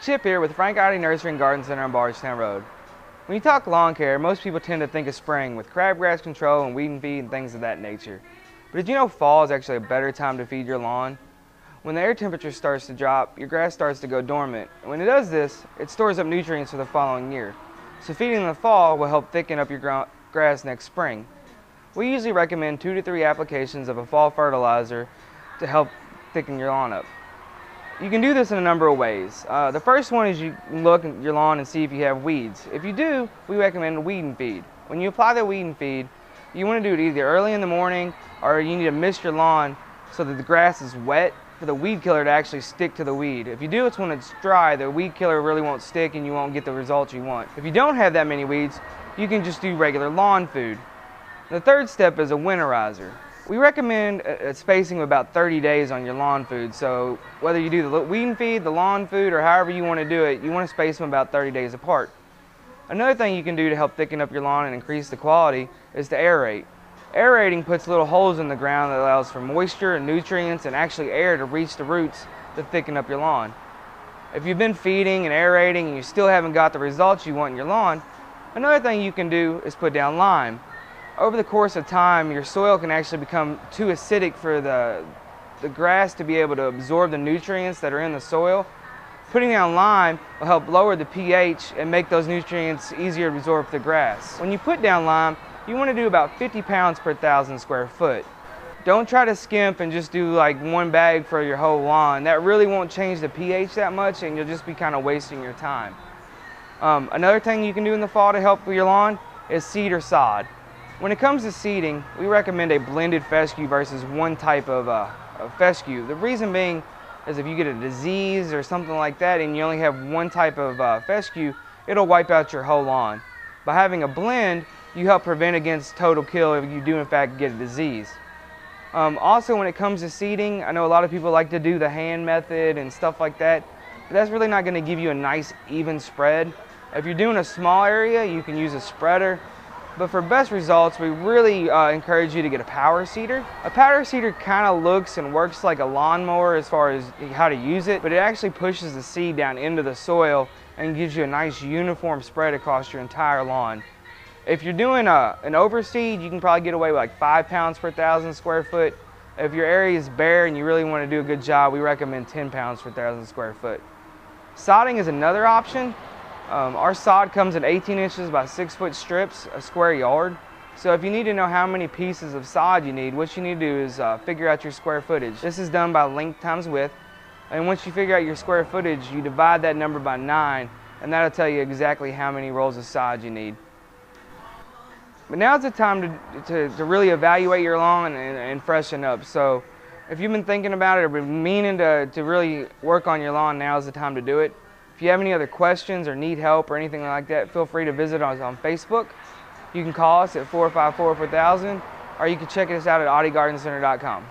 Chip here with Frank Ivy Nursery and Garden Center on Bardstown Road. When you talk lawn care, most people tend to think of spring with crabgrass control and weed and feed and things of that nature. But did you know fall is actually a better time to feed your lawn? When the air temperature starts to drop, your grass starts to go dormant. And when it does this, it stores up nutrients for the following year. So feeding in the fall will help thicken up your grass next spring. We usually recommend 2 to 3 applications of a fall fertilizer to help thicken your lawn up. You can do this in a number of ways. The first one is you can look at your lawn and see if you have weeds. If you do, we recommend weed and feed. When you apply the weed and feed, you want to do it either early in the morning or you need to mist your lawn so that the grass is wet for the weed killer to actually stick to the weed. If you do it when it's dry, the weed killer really won't stick and you won't get the results you want. If you don't have that many weeds, you can just do regular lawn food. The third step is a winterizer. We recommend a spacing of about 30 days on your lawn food. So whether you do the weed and feed, the lawn food, or however you want to do it, you want to space them about 30 days apart. Another thing you can do to help thicken up your lawn and increase the quality is to aerate. Aerating puts little holes in the ground that allows for moisture and nutrients and actually air to reach the roots to thicken up your lawn. If you've been feeding and aerating and you still haven't got the results you want in your lawn, another thing you can do is put down lime. Over the course of time, your soil can actually become too acidic for the grass to be able to absorb the nutrients that are in the soil. Putting down lime will help lower the pH and make those nutrients easier to absorb for the grass. When you put down lime, you want to do about 50 pounds per 1,000 square foot. Don't try to skimp and just do like 1 bag for your whole lawn. That really won't change the pH that much and you'll just be kind of wasting your time. Another thing you can do in the fall to help with your lawn is seed or sod. When it comes to seeding, we recommend a blended fescue versus one type of fescue. The reason being is if you get a disease or something like that and you only have one type of fescue, it'll wipe out your whole lawn. By having a blend, you help prevent against total kill if you do in fact get a disease. Also, when it comes to seeding, I know a lot of people like to do the hand method and stuff like that, but that's really not going to give you a nice even spread. If you're doing a small area, you can use a spreader. But for best results, we really encourage you to get a power seeder. A power seeder kind of looks and works like a lawnmower as far as how to use it, but it actually pushes the seed down into the soil and gives you a nice uniform spread across your entire lawn. If you're doing an overseed, you can probably get away with like 5 pounds per 1,000 square foot. If your area is bare and you really want to do a good job, we recommend 10 pounds per 1,000 square foot. Sodding is another option. Our sod comes in 18 inches by 6 foot strips, a square yard. So if you need to know how many pieces of sod you need, what you need to do is figure out your square footage. This is done by length times width. And once you figure out your square footage, you divide that number by 9, and that'll tell you exactly how many rolls of sod you need. But now's the time to really evaluate your lawn and freshen up. So if you've been thinking about it or been meaning to really work on your lawn, now's the time to do it. If you have any other questions or need help or anything like that, feel free to visit us on Facebook. You can call us at 454-4000, or you can check us out at audiegardencenter.com.